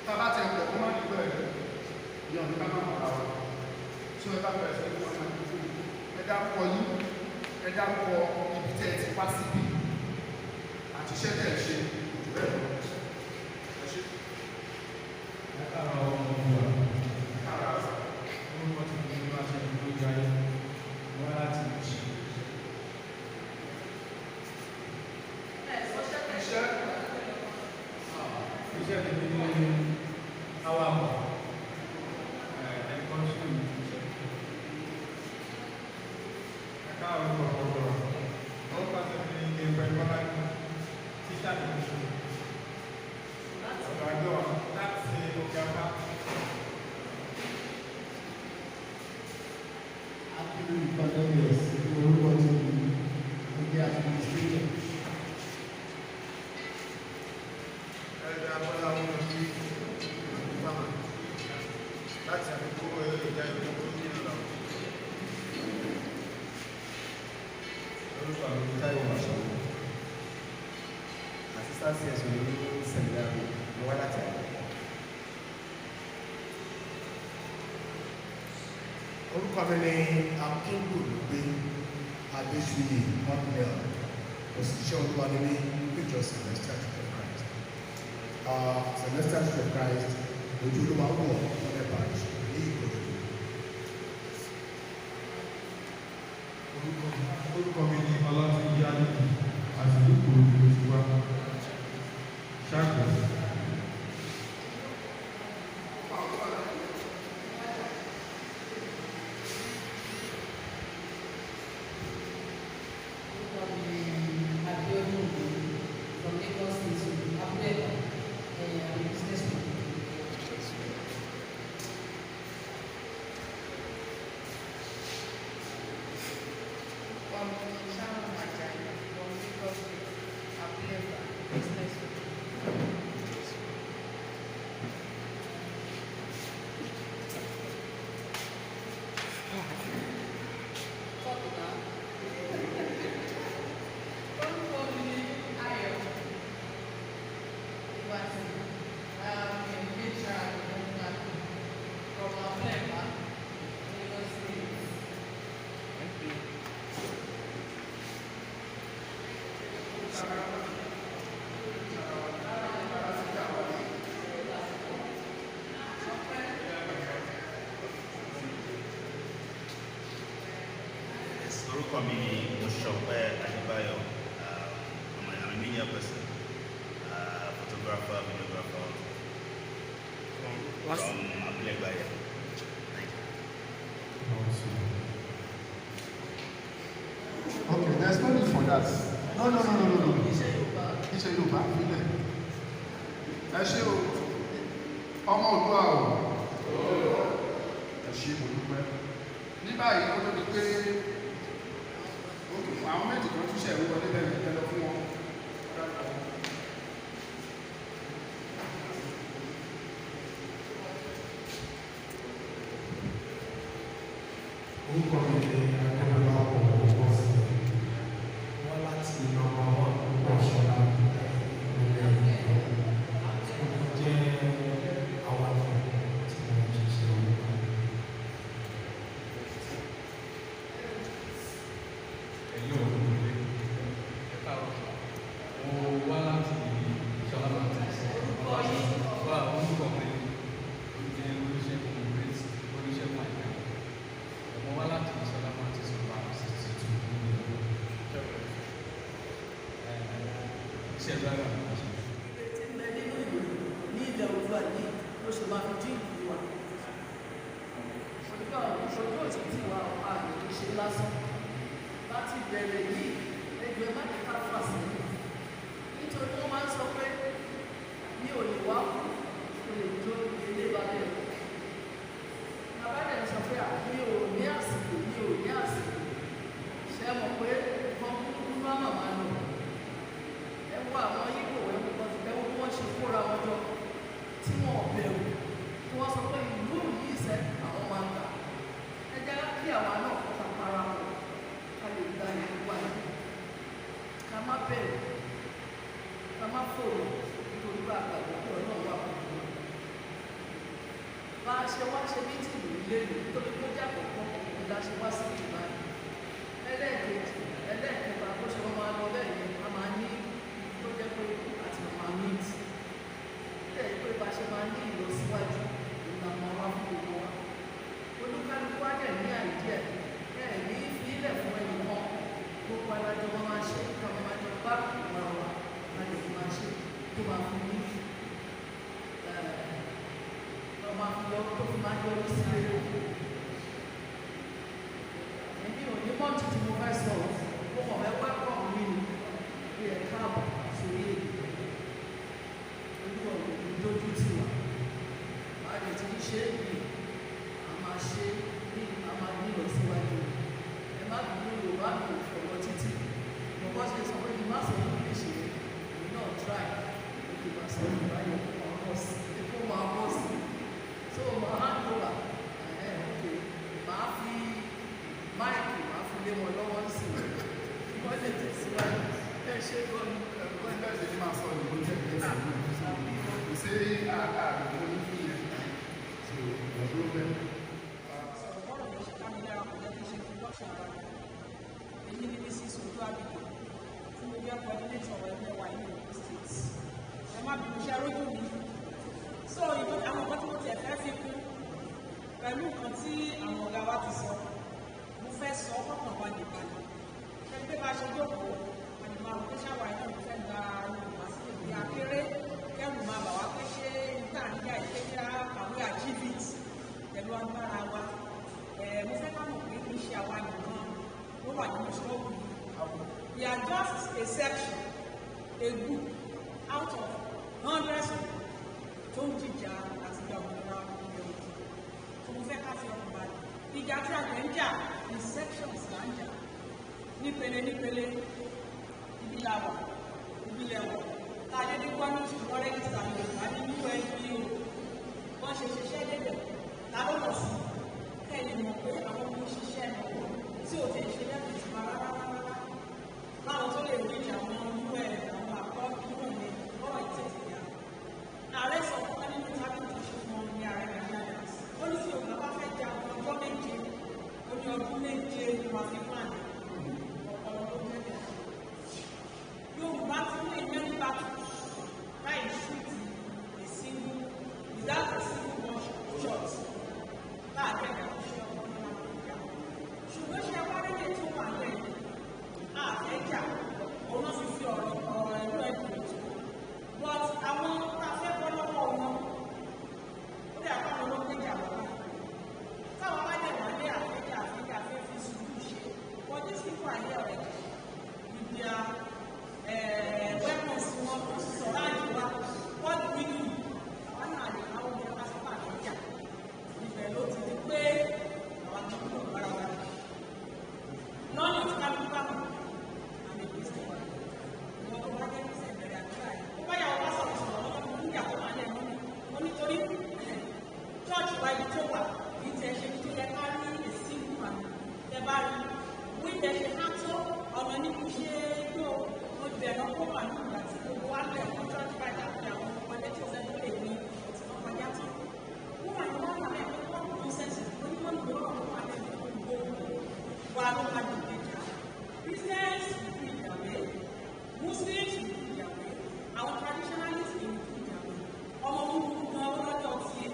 tábà tẹ̀ pọ̀ kó má ní bẹ́ẹ̀ yọ̀ ní ká má mọ̀ ara wa tí wọ́n bá bẹ̀rẹ̀ sí ní wọ́n máa ń dúró ẹ dárúkọ yín ẹ dárúkọ ibi tẹ́ ẹ ti wá síbí àti iṣẹ́ tẹ̀ ẹ ṣe jù bẹ́ẹ̀ lọ. ẹ ṣe. ẹ káàárọ̀ ọmọ wa. ẹ káàárọ̀. orúkọ tí mo bá ṣe ìlú ìgbà yẹn wá láti ṣe. Iṣẹ́ mi ní awakọ̀ ẹ̀kọ́ sí ìlú iṣẹ́. Ẹ káàárọ̀ ọ̀pọ̀lọpọ̀ ó pàṣẹ ní ilé pẹ̀lú ọlájú tíṣà ní oṣù. Ọ̀dọ̀ àjọ láti òkè apá. After years, we were working with the administration. Láti àdúgbò ìjà ìgbòho ní ìlọ. Orúkọ àwọn Táíwò Máṣọ́wó. Assistant CS ní Seminary ní wá láti àgbà. Orúkọ mi ni Akíngbolúgbé Adéṣuyè Hotmail. Òṣìṣẹ́ olúwa ní ní ìjọ Celestial Church of Christ. Celestial Church of Christ ojú olúwa wọ̀ ọ̀rẹ́ parish ní Ìkòròdú. Orúkọ mi ni Ọlátúnjí Adéjì àti Ìkòròdú ló ti wá. Ṣáàkì. Orúkọ mi ni Mọ́ṣọ́pẹ́ Adébáyọ̀. I'm a media person, photographer, videographer from Abúlé-Ìgbàyà. Okay, there's no need for that. No. Iṣẹ́ Yorùbá nílẹ̀. Ẹ ṣé o, ọmọ Oòduà o. Ẹ ṣé mo dúpẹ́. Ní báyìí ó tó di pé àwọn méjì kan tún ṣẹ̀rú wọlé bẹ̀rẹ̀ ìpẹ́ lọ fún wọn. Orúkọ mi ni Akẹ́bọ̀lá ọ̀pọ̀ sí wọ́n láti nọ́mbà wọn púpọ̀ ṣọlá nílẹ̀ ìlú. Ó jẹ́ awakọ̀ tí wọ́n ti ṣe orúkọ. Ẹ̀yọ́ òkúlé ẹ̀ka ọ̀sán. Mo wá láti ṣọlá láti ṣe wá orúkọ mi ní Olúṣẹ́gun Grace Olúṣẹ́gun Àìká. Mo wá láti ṣọlá láti ṣe wá 62 ní ìlú. Iṣẹ́ driver ni wọ́n ṣe. Ìrètí ń bẹ nínú ìlú ní ilẹ̀ Oòduà ní oṣù máa fi dín ìlú wa. Ṣojú òtítì wa ààrẹ ṣe lásán. Láti bẹ̀rẹ̀ yìí, ẹgbẹ́ má ní ká fà sẹ́yìn. Nítorí wọ́n máa ń sọ pé mi ò lè wá kú, mo lè jó ilé balẹ̀. Bàbá rẹ̀ sọ pé mi ò ní àsìkò. Ṣé mọ̀ pé wọ́n kúkú bá màmá lọ? Ẹ wo àwọn Yíbò ẹ wo bí wọ́n ṣe kóra wọn jọ tí wọ́n bẹ̀rù tí wọ́n sọ pé ìlú yìí sẹ́ àwọn máa gbà. Ẹ jẹ́ kí àwa náà kọ́ta para wọn ká lè gba ìlú wa yìí. Ká má bẹ̀rù, ká má fòrò nítorí bá àgbàdo pé ọlọ́run wà pẹ̀lú wọn. bá a ṣe wá ṣe mítìlì ilé ìlú nítorí tó jẹ́ àkọ́kọ́ ìlà ṣe wá sí ìlú báyìí. Ẹlẹ́ẹ̀kejì ẹlẹ́ẹ̀kẹta bó ṣe wọ́n máa lọ bẹ́ẹ̀ ni a máa ní tó jẹ́ pé àti máa meet bẹ́ẹ̀ pé bá ṣe máa ní ìlọsíwájú ìlànà wa fún gbogbo wa. Olúkálukú á dẹ̀ ní àìdíẹ̀ ẹ̀ ní fi ilẹ̀ fún ẹnì kan gbogbo alájọ wọn máa ṣe kí wọn máa jọ bá ìwà wa láti fi máa ṣe tó máa fi ní ọmọ àfihàn tó fi máa yọrí sí rere. Èmi ò ní mọ́tò tí mo fẹ́ sọ mo kàn fẹ́ wẹ́pọ̀ mi ní bí ẹ̀ káàbọ̀ sórí èdè. Olúwa ò ní dójú tì wá. Màá lè ti ṣe é bí a máa ṣe bí a máa ní ìlọsíwájú. Ẹ má dùn Yorùbá kò fọwọ́ títí. Bọ̀bọ́ ṣe sọ pé kí n má sọ fún mi ṣe èmi náà try kí n má sọ fún báyọ̀ kó máa bọ̀ sí kó máa bọ̀ sí. So màá hand over okay màá fi máìkì màá fi lé wọn lọ́wọ́ sí i. Wọ́n lè tẹ̀síwájú. Ẹ ṣe gan ni. Ẹ̀kọ́ ẹgbẹ́ ìṣèlú máa sọ ìbò jẹ́ ìgbésẹ̀ kò sí àgbègbè onífìyà so ọdún bẹ́ẹ̀. Èyí ni Mrs. Ojú Àbíkú tí mo jẹ́ coordinator ẹgbẹ́ wa ní Ogun State. Ẹ má bínú iṣẹ́ rójú mi. So ìwé àwọn ọkọ tí mo tiẹ̀ fẹ́ fi kún pẹ̀lú nǹkan tí àwọn ọ̀gá wa ti sọ. Mo fẹ́ sọ ọkàn wa nìkan. Ẹgbẹ́ bá ṣe jókòó, àyùmọ̀ àwọn tó ṣàwà ẹ̀kọ́ mo fẹ́ gba Yorùbá sí ìdí akéré. Kẹ́rù máa bà wá pé ṣé nígbà nígbà ìkéjá àwọn achieve it pẹ̀lú agbára wa. Mo fẹ́ ká mọ̀ pé kì í ṣe àwa nìkan ló wà nínú ṣọ́ọ̀bù. We are just a section, a group out of hundreds of tó ń jìjà àti ìjà òmìnira ilẹ̀ òkè. Tó mo fẹ́ ká fi ọkàn balẹ̀. Ìjà tí a jẹ́ ń jà ní sections là ń jà. Nípele nípele, ibi la wà, ibi lẹ̀ wà. Tá a lè ní gbọ́ ní ìṣùgbọ́n rẹ́gísítà lè wá ní UNPO. Wọ́n ṣe ṣiṣẹ́ débẹ̀. Ta ló lọ sí? Kẹ́lẹ̀ mọ̀ pé àwọn ọmọ òṣìṣẹ́ náà tí ò tẹ̀ ṣe lẹ́kùn sí wa rárá. Láwọn tó lè rí àwọn UN àwọn àkọ́ nínú mi ọ̀rọ̀ ìtẹ̀sí ya. Ààrẹ sọ fún wọn nínú tábìlì tó ṣe fún wọn ní ààrẹ Nàìjíríà. Ó ní sí òun bá fẹ́ jà ọjọ́ méje, ó ní ọdún méje ní wàá fi plan. Ọ̀pọ̀lọpọ̀ mẹ́ta. Yorùbá ti ní many battles láì ṣùtì a single without a single shot. Láàárín ẹ̀dá òṣìṣẹ́ ọmọ náà Áfíríkà. Ṣùgbọ́n ṣe wárédè tó wà lẹ́yìn. Àfẹ́jà, òun náà fi ọ̀rọ̀ ẹ̀rọ ẹ̀dùn ètò. But àwọn afẹ́ bọ́ lọ́wọ́ wọn, ó dẹ̀ àpapọ̀ ló gbéjà lọ́wọ́. Táwọn bá dẹ̀ wà lé àfẹ́jà fẹ́ fi sùúrù ṣe. For these people are here already. With their weapons wọn tó sọ̀rọ̀ àjùwá. What do we do? Àwọn náà lè máa wọ́n yẹn lásìkò àfẹ́jà. Ìfẹ́ ló ti di pé àwọn akẹ́kọ̀ọ́ ló bára wa. Lọ́nà tí kálukú bá mọ̀, àmì ìgbésẹ̀ wà. Ìwọ̀n tó bá jẹ́ ìgbésẹ̀ ìbẹ̀rẹ̀ àdúrà yìí. Ó bá yàwó bá sọ̀rọ̀ sọ̀rọ̀ lọ́wọ́ fún ìyá tó máa lẹ̀ mọ́ mi. Mo nítorí church wa ibi tó wà bí tẹ̀ ṣe tó yẹ ká rí ìsìnkú àmì. Tẹ bá rí wí tẹ̀ ṣe ká tó ọ̀nà níbi ṣe gbó mo bẹ̀rẹ̀ kó wà ní ìgbà tí gbogbo wa bẹ̀ fún church wa ìdàpọ̀ àwọn ọmọdé tí ó fẹ́ tó lè ní ọtí wọn kọjá tó. Wọ́n wà ní wọ́n wà lẹ́yìn pé wọ́n kún sẹ́sì wọ́n gbọ́ ọ̀rọ̀ wà lẹ́yìn gbogbo wa ló wà ní ìgbèjà. Christians ìlú ìjàwé, Muslims ìlú ìjàwé, àwọn traditionalists ìlú ìjàwé. Ọmọ burúkú gan lọ́jọ́ tí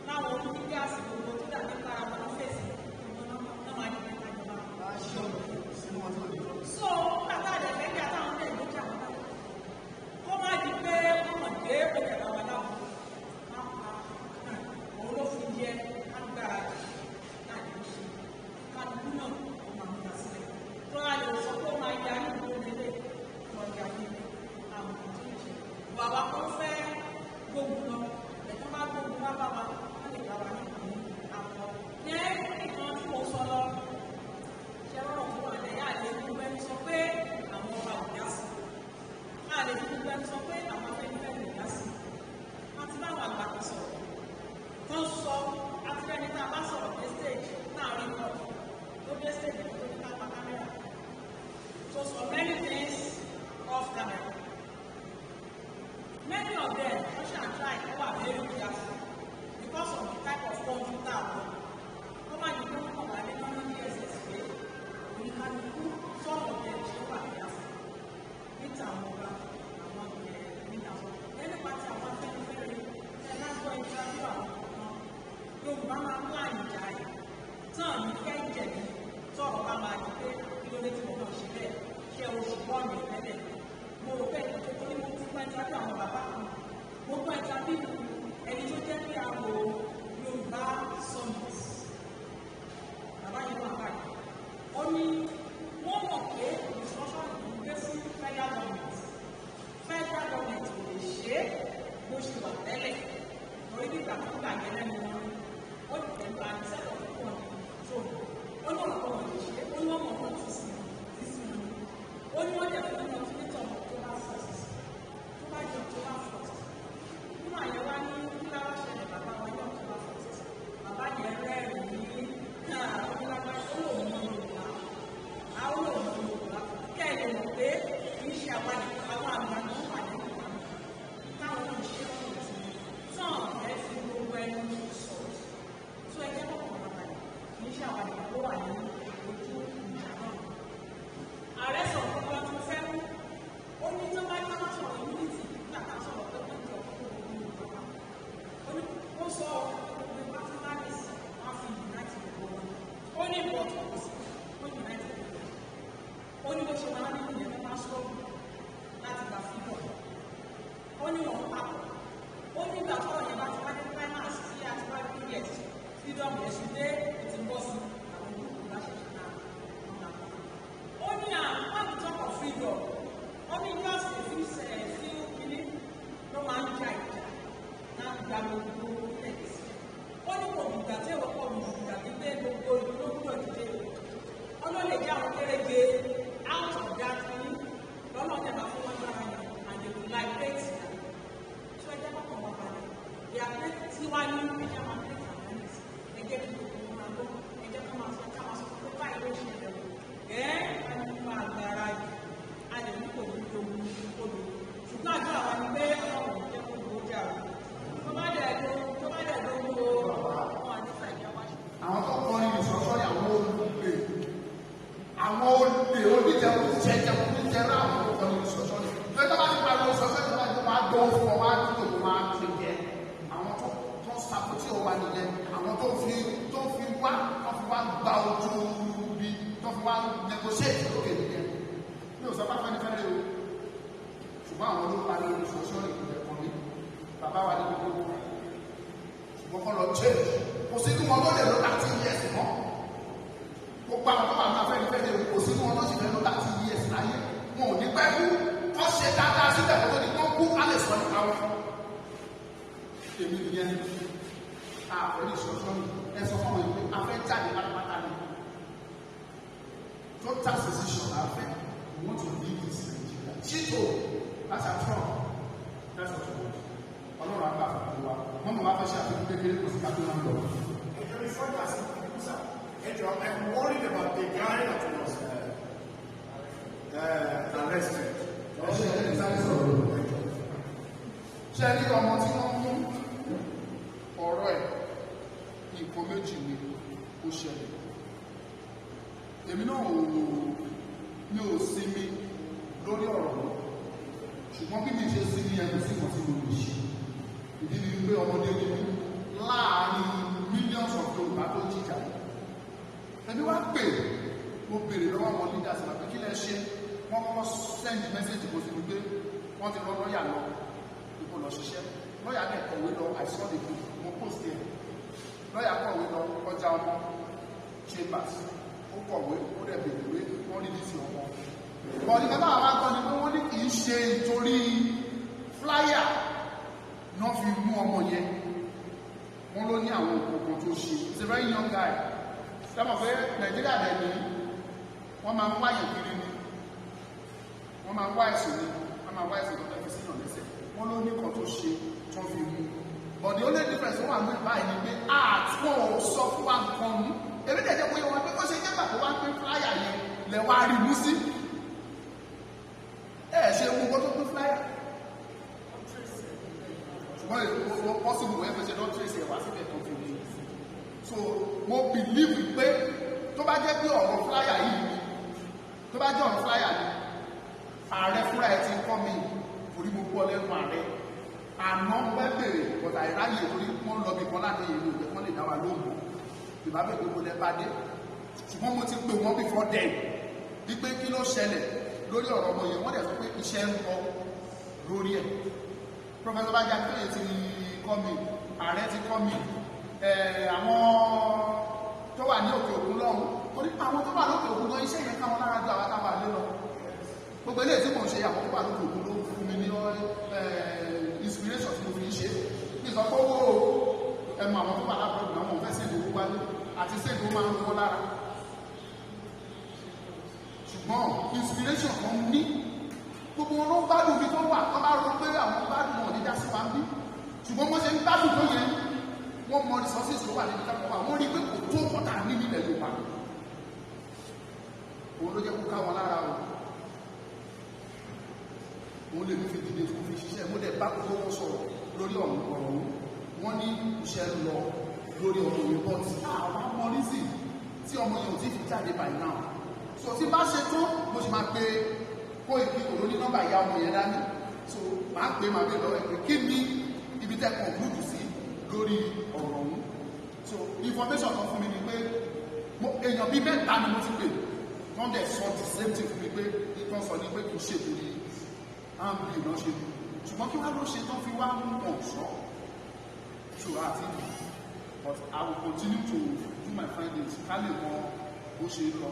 láwọn oníbí gáàsì gbogbo tó dàbí para wọn fèsì náà máa di mẹ́ta ìjọba aṣọ. So bàtà àdẹ̀fẹ́ kí àtàwọn ọdẹ ìlú jà wọn. Kó má di pé wọ́n mọ̀ dé òkè àwọn aláwọ̀. Òun ló fi yẹ agbára láti ṣe. Kálukú náà ó máa múra sílẹ̀. Tó a lè sọ pé ó máa ya ní ìlú nílé lọ́jà ní àwọn tó ń jẹ. Bàbá kan fẹ́ gbógun lọ. Ẹ̀tọ́ bá gbógun wá bá wa, wọ́n lè gbà wá ní ìlú àpọ̀. Yẹn nìkan tí mo sọ lọ. Ṣé rọrùn fún wa lẹ́yìn àlè gbogbo ẹni sọ pé àwọn ọba ò dá sí. Àlè gbogbo ẹni sọ pé àwọn afẹ́nifẹ́ ò dá sí. Wọ́n ti bá àwọn àgbà kan sọ̀rọ̀. Wọ́n sọ àtìlẹ́yìn tá a bá sọ̀rọ̀ dé stage náà rí lọ. Tó dé stage tó ní ká pa kámẹ́rà. So many things off camera. Many of them, wọ́n ṣe àtúrà ìkọ́wà very careful because of the type bàjẹ́ lẹ́nu wọn ó ti tẹ̀ gba sẹ́tọ̀ fún wọn so ó ní ọ̀pọ̀ wọn lè ṣe ó ní wọ́n mọ̀ wọn ti sí ó ní wọ́n jẹ́ fún wọn tó ní tọ̀ tó bá fọ́ọ̀sì tó bá jọ tó bá fọ́ọ̀sì nínú àyẹ̀wò ní kíláwá ṣẹlẹ̀ bàbá wọn yóò tó bá fọ́ọ̀sì bàbá yẹn rẹ́rìn-ín náà onílágbá ó lò wọ́n Yorùbá àwọn lò wọ́n Yorùbá kẹ́ẹ̀lì mọ̀ pé kì í ṣe àwọn àgbà tó wà nínú wa táwọn náà ṣe ọ̀rọ̀ sí tán ẹ̀ fi gbogbo ẹnu sọ̀rọ̀ tó ẹgbẹ́ kọ̀ọ̀kan bàbá yìí kì í ṣe àwọn àgbà tó wà nínú ojú ìjà náà. Ààrẹ sọ̀rọ̀ fún wa tó fẹ́ mú ó ní tó bá ní wọ́n sọ̀rọ̀ unity nígbà tá a sọ̀rọ̀ pé wọ́n jọ fún òun ní ìjọba ó sọ pé pátánálìs wọ́n fi united gbogbo wọn ó ní ìbọ̀tọ̀ ó united gbogbo ó ní bó ṣe máa ní ìyẹn tó máa sọ̀rọ̀ láti gbà fídọ̀ ó ní wọn papọ̀ ó ní ìgbà tó ọ̀yẹ́ bá ti wá ní finance sí àti wá ní pdx freedom ẹ̀sùn dé ètò bọ́ọ̀sì àwọn olùkọ́ bá ṣe ṣe náà ó ní àwọn talk of freedom ó ní just a few minutes ló máa ń ja ìjà náà gba gbogbo ilẹ̀ sí ó ní kò dìgbà tí èèwọ̀ pọ̀ ní ìgbà gbígbé gbogbo ìlú ló gbúdọ̀ dìde ó ló lè jẹ́ àwọn kéréje out of that ní lọ́nà ọ̀tẹ̀bà fún wọn lára yẹn and they will liberate them so ẹjẹ́ bá kàn wọ́n balẹ̀ they are play tiwa ní ẹjẹ́ máa play tàbí ẹjẹ́ kí gbogbo máa gbọ́ ẹjẹ́ kí wọ́n máa sọ ká máa sọ pé báyìí ló ṣe ẹ̀rọ nípa agbára yìí a lè ní kò ní tó mú olù ṣùgbọ́n àjọ àwọn ni pé ọlọ́run jẹ́ kó ló jà ó tó bá dẹ̀ lówó ọmọ àdìsá ìjà wáṣọ. àwọn tó kọ́ ní ìṣọ́ṣọ́ ní àwọn olùgbé àwọn olùgbé oníjẹ oníjẹ oníjẹ láwọn tó kọ́ ní ìṣọ́ṣọ́ ní pé tó bá ti parí ìṣọ́ṣọ́ ní wájú máa gbọ́ fún ọ máa dúró tó máa ṣe jẹ àwọn tó sàkóso ọwà nìyẹn àwọn tó fi wá gba ojú bí tó fi wá negotiate lókè nìyẹn ní òsọ́pá fẹ́nifẹ́re o ṣùgbọ́n àwọn ló parí ìṣọ́ṣọ́ ìpínlẹ̀ kan ní bàbá wa ní gbogbo ṣùgbọ́n kọ́ lọ change kò sí ní wọn lóde ló láti years mọ́ gbogbo àwọn tó wà ní afẹ́nifẹ́re o kò sí ní wọn ló sì fẹ́ ló láti years láyé wọn ò ní pẹ́ kú kọ́ ṣe dáadáa síbẹ̀ kó tó ní wọ́n kú á lè sọ nípa wọn èmi nìyẹn àpẹẹrẹ ìṣọ́ṣọ́ ẹ sọ fún wọn pé afẹ́ jáde pátápátá ni total decision afẹ́ we want to leave this Nigeria chito that's our Trump that's our Trump ọlọ́run àgbà fún wa wọ́n mọ̀ wá fẹ́ ṣe àfikún kékeré kò sí ká tó máa ń lọ. Ẹjọ́ mi fọ́jà sí kọ̀m̀pútà. Ẹjọ́ I'm worried about the guy that was arrested. ṣe ẹni sáré sọ̀rọ̀ ṣe ẹni ọmọ tí wọ́n mú ọ̀rọ̀ ẹ̀ nǹkan méjì ni ó ṣẹlẹ̀ èmi náà mi ò sinmi lórí ọ̀rọ̀ náà ṣùgbọ́n bí mi ṣe sinmi ẹnu sí kan tí mo lè ṣe ìdí ni wípé ọmọdé ní mi láàárín millions of Yorùbá tó jíjà ẹni wá pè mo béèrè lọ́wọ́ àwọn leaders àti kí lẹ́ ṣe wọ́n kọ́ send message kò sí wípé wọ́n ti rán lọ́ọ̀yà lọ ipò lọ ṣiṣẹ́ lọ́ọ̀yà dẹ̀ kọ̀wé lọ I saw the book mo post ẹ̀ lọ́ọ̀yà kọ̀wé lọ kọjá ọmọ chambers ó kọ̀wé ó dẹ̀ bèèrè wọ́n rí nísì ọmọ bọ̀dí kẹta àwọn akọ́ ni pé wọ́n ní kìí ṣe ìtorí flyer náà fi mú ọmọ yẹn wọ́n ló ní àwọn òkòkò tó ṣe it's a very young guy sẹ́mọ̀ pé Nàìjíríà dẹ̀ ní wọ́n máa ń wáyẹ̀ kiri ni wọ́n máa ń wá ẹ̀sùn ni wọ́n máa wá ẹ̀sùn tó fẹ́ fi sínú lẹ́sẹ̀ wọ́n ló ní kan tó ṣe tó fi mú bọ̀dí ó lè difference wọ́n wà ní ìbáyìí ni pé àtúwọ̀ ò sọ fún wa nǹkan mú èmi dẹ̀ jẹ́ pé wọn pé ó ṣe jẹ́ pàtó wá pín flyer yẹn lẹ̀ wá rí mú sí ẹ̀ ṣe mú kó tó pín flyer ṣùgbọ́n èkó possible wẹ́n fẹ́ ṣe lọ́ọ́ trace ẹ̀ wá síbẹ̀ tó fi rí so mo believe pé tó bá jẹ́ pé ọ̀rọ̀ flyer yìí ni tó bá jẹ́ ọ̀rọ̀ flyer ni ààrẹ fúnra ẹ̀ ti kọ́ mi orí mo gbọ́ lẹ́nu ààrẹ àná pẹ́ bèrè bọ̀tà ìráyè orí wọ́n lọ bí kan láti ìlú ìgbẹ́ wọ́n lè dá wa lóhùn ìbábẹ̀ gbogbo lẹ bá dé ṣùgbọ́n mo ti pè wọ́n before then wípé kí ló ṣẹlẹ̀ lórí ọ̀rọ̀ ọmọ yẹn wọ́n dẹ̀ sọ pé iṣẹ́ ń kọ́ lórí ẹ̀ Professor Banji Akintoye ti kọ́ mi ààrẹ ti kọ́ mi àwọn tó wà ní òkè òkun lọ́hùn torí àwọn tó wà lókè òkun gan iṣẹ́ yẹn káwọn lára ju àwọn táwọn àlé lọ gbogbo eléyìí tí mò ń ṣe àwọn tó wà lókè òkun ló fún mi ní inspiration tí mo fi ń ṣe ní ìsọpọ̀wọ́ mọ àwọn tó wà lábúrò náà wọn fẹ́ sẹ́ni owó wálé àti sẹ́ni owó máa ń wọ́ lára ṣùgbọ́n inspiration kan ní gbogbo wọn ló ń gbádùn bí tó wà tó bá rọ pé àwọn gbádùn wọn ní dásí wa ń bí ṣùgbọ́n wọ́n ṣe ń gbádùn tó yẹn wọ́n mọ resources tó wà níbi táwọn wà wọ́n rí pé kò tó kọ́ta ní nílẹ̀ Yorùbá òun ló jẹ́ kó ká wọn lára o òun lè fi dìde fún fi ṣiṣẹ́ mo dẹ̀ bá gbogbo wọn sọ̀rọ̀ lórí ọ̀rọ̀ ọ̀hún wọ́n ní iṣẹ́ lọ lórí ọmọ yẹn bọ́ tí àwọn ọmọ rísì tí ọmọ yẹn ò tí fi jáde by now so tí bá ṣe tó mo sì máa pe kó ìpín òró ní nọ́mbà ìyá ọmọ yẹn dání so máa pè máa bèèrè lọ́wọ́ ẹ̀ pé kí ni ibi tẹ́ conclude sí lórí ọ̀rọ̀ ọ̀hún so information kan fún mi ni pé èèyàn bíi mẹ́ta ni mo ti pè wọ́n dẹ̀ sọ the same thing fún mi pé ìtàn sọ ní pé kì í ṣe torí áńbìlì náà ṣe ṣùgbọ́n kí wá ló ṣe tán fi wá ń mọ̀ ṣọ́ ṣùgbọ́n àti but I will continue to do my findings ká lè mọ bó ṣe lọ